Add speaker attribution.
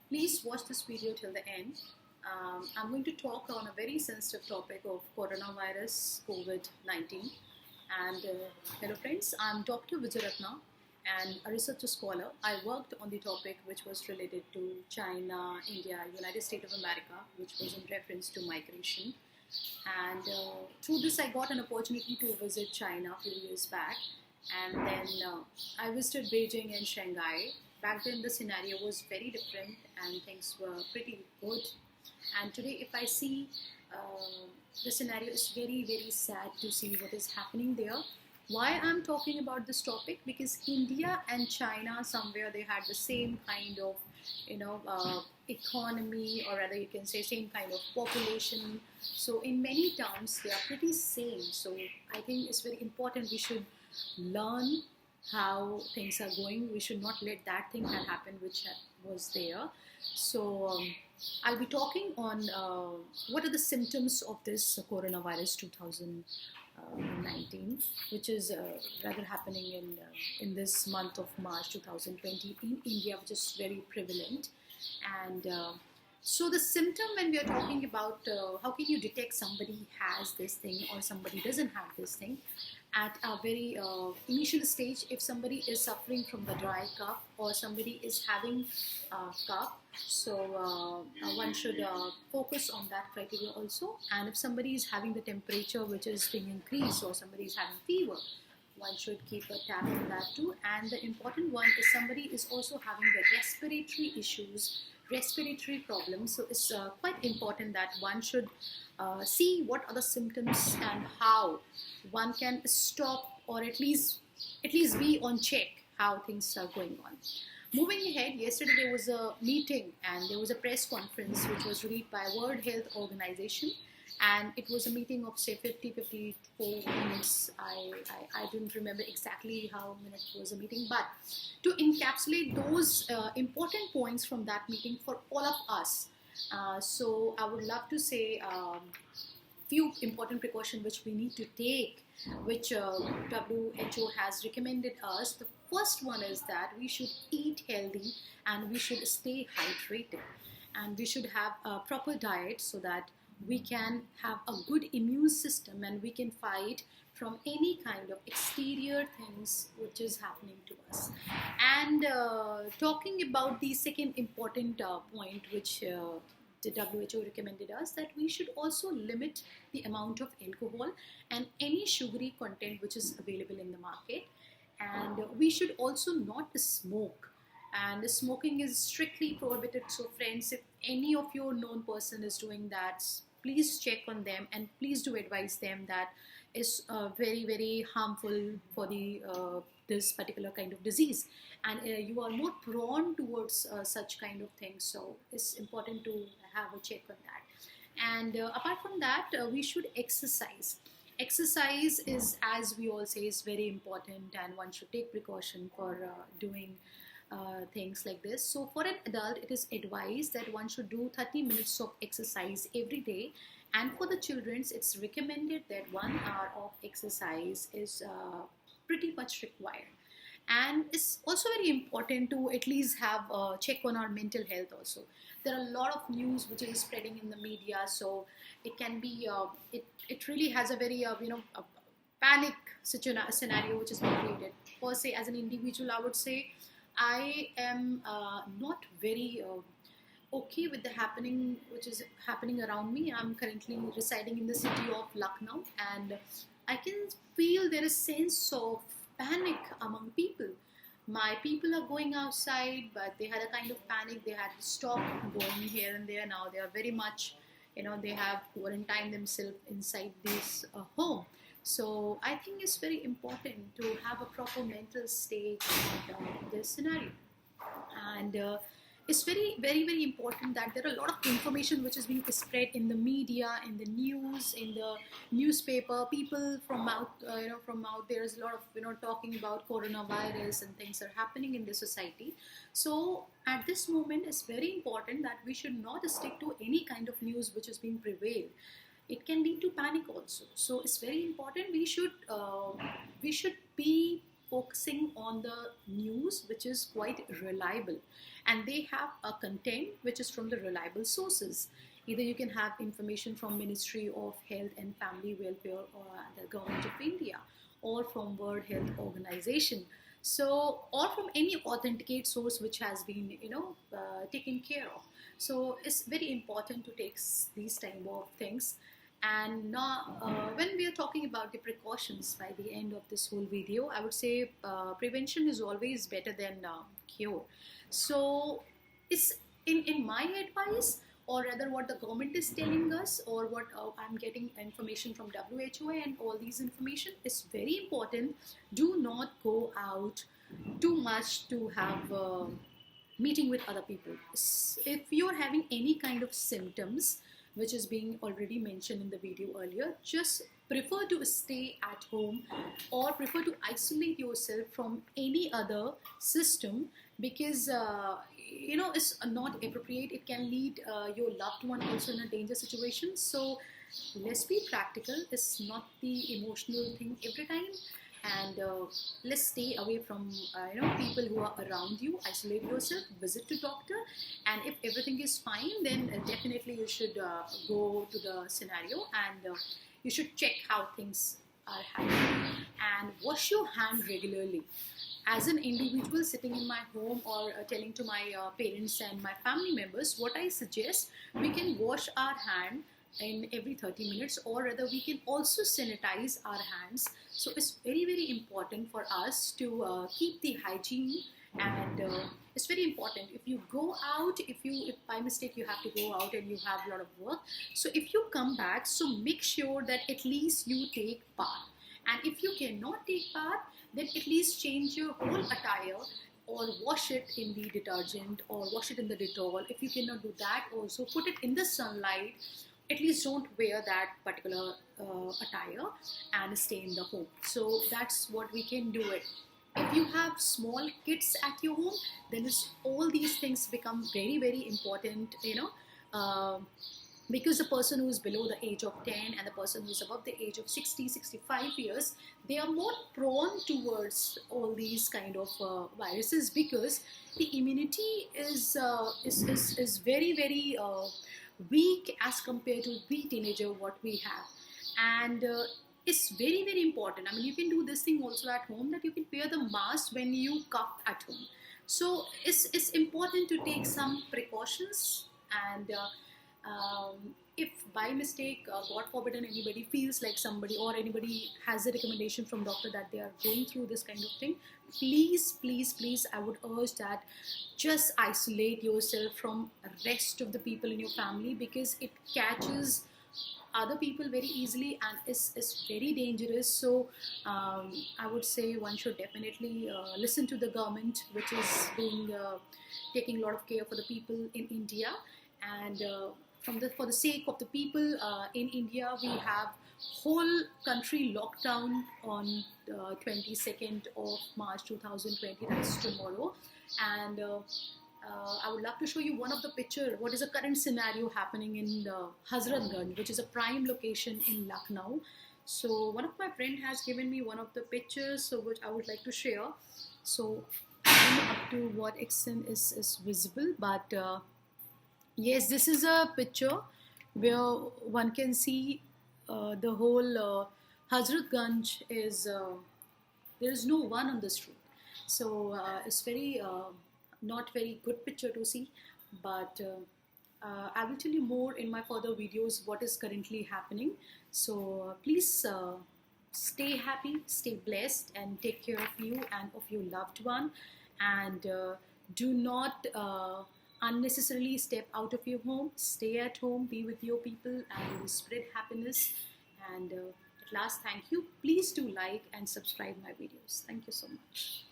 Speaker 1: Please watch this video till the end. I'm going to talk on a very sensitive topic of coronavirus COVID-19. And hello friends, I'm Dr. Vijayaratna and a researcher scholar. I worked on the topic which was related to China, India, United States of America, which was in reference to migration. And through this I got an opportunity to visit China a few years back, and then I visited Beijing and Shanghai. Back then the scenario was very different and things were pretty good, and today if I see the scenario is very sad to see what is happening there. Why I'm talking about this topic? Because India and China, somewhere they had the same kind of economy, or rather you can say same kind of population. So in many terms they are pretty same. So I think it's very important we should learn how things are going. We should not let that thing that happened which was there. So I'll be talking on what are the symptoms of this coronavirus 2019, which is rather happening in this month of March 2020 in India, which is very prevalent. And so the symptom, when we are talking about how can you detect somebody has this thing or somebody doesn't have this thing, at a very initial stage, if somebody is suffering from the dry cough or somebody is having cough, so one should focus on that criteria also. And if somebody is having the temperature which is being increased or somebody is having fever, one should keep a tab on that too. And the important one is somebody is also having the respiratory issues, respiratory problems. So it's quite important that one should see what are the symptoms and how one can stop, or at least be on check how things are going on. Moving ahead, yesterday there was a meeting and there was a press conference which was released by World Health Organization, and it was a meeting of say 54 minutes. I don't remember exactly how minutes was a meeting, but to encapsulate those important points from that meeting for all of us, so I would love to say few important precautions which we need to take, which WHO has recommended us. The first one is that we should eat healthy and we should stay hydrated, and we should have a proper diet so that we can have a good immune system and we can fight from any kind of exterior things which is happening to us. And talking about the second important point which the WHO recommended us, that we should also limit the amount of alcohol and any sugary content which is available in the market. And we should also not smoke, and smoking is strictly prohibited. So friends, if any of your known person is doing that, please check on them and please do advise them that is very harmful for the this particular kind of disease, and you are more prone towards such kind of things. So it's important to have a check on that. And apart from that, we should exercise. Exercise is, as we all say, is very important, and one should take precaution for doing things like this. So for an adult, it is advised that one should do 30 minutes of exercise every day, and for the children, it's recommended that 1 hour of exercise is pretty much required. And it's also very important to at least have a check on our mental health also. There are a lot of news which is spreading in the media, so it can be it really has a very a panic scenario which is being created. Per se, as an individual, I would say I am not very okay with the happening which is happening around me. I'm currently residing in the city of Lucknow, and I can feel there is sense of panic among people. My people are going outside, but they had a kind of panic. They had to stop going here and there. Now they are very much, they have quarantined themselves inside this home. So I think it's very important to have a proper mental state in this scenario. And it's very important that there are a lot of information which is being spread in the media, in the news, in the newspaper. People from out there is a lot of talking about coronavirus and things are happening in the society. So at this moment, it's very important that we should not stick to any kind of news which is being prevailed. It can lead to panic also. So it's very important we should be focusing on the news which is quite reliable, and they have a content which is from the reliable sources. Either you can have information from Ministry of Health and Family Welfare or the Government of India, or from World Health Organization. So, or from any authenticate source which has been, taken care of. So it's very important to take these type of things. And now, when we are talking about the precautions by the end of this whole video, I would say prevention is always better than cure. So it's in my advice, or rather what the government is telling us, or what I'm getting information from WHO and all these information is very important. Do not go out too much to have meeting with other people. If you're having any kind of symptoms, which is being already mentioned in the video earlier, just prefer to stay at home or prefer to isolate yourself from any other system, because it's not appropriate. It can lead your loved one also in a danger situation. So let's be practical. It's not the emotional thing every time, and let's stay away from people who are around you. Isolate yourself, visit to doctor, and if everything is fine, then definitely you should go to the scenario, and you should check how things are happening, and wash your hand regularly. As an individual sitting in my home, or telling to my parents and my family members, what I suggest, we can wash our hand in every 30 minutes, or rather we can also sanitize our hands. So it's very, very important for us to keep the hygiene, and it's very important. If you go out, if by mistake you have to go out and you have a lot of work, so if you come back, so make sure that at least you take bath. And if you cannot take bath, then at least change your whole attire, or wash it in the detergent, or wash it in the Dettol. If you cannot do that, also put it in the sunlight. At least don't wear that particular attire and stay in the home. So that's what we can do it. If you have small kids at your home, then all these things become very, very important, because the person who is below the age of 10 and the person who is above the age of 60, 65 years, they are more prone towards all these kind of viruses, because the immunity is very, very weak as compared to the teenager what we have. And it's very, very important. I mean, you can do this thing also at home, that you can wear the mask when you cough at home. So it's important to take some precautions, and if by mistake, God forbidden, anybody feels like somebody, or anybody has a recommendation from doctor that they are going through this kind of thing, please, please, please, I would urge that just isolate yourself from rest of the people in your family, because it catches other people very easily and is very dangerous. So I would say one should definitely listen to the government, which is being taking a lot of care for the people in India. And for the sake of the people in India, we have whole country lockdown on 22nd of March 2020, that's tomorrow. And I would love to show you one of the picture, what is the current scenario happening in Hazratganj, which is a prime location in Lucknow. So one of my friend has given me one of the pictures, so which I would like to share. So I don't know up to what extent is visible, but yes, this is a picture where one can see the whole Hazratganj is, there is no one on the street. So it's very not very good picture to see, but I will tell you more in my further videos what is currently happening. So please stay happy, stay blessed, and take care of you and of your loved one, and do not unnecessarily step out of your home. Stay at home, be with your people, and spread happiness. And at last, thank you. Please do like and subscribe my videos. Thank you so much.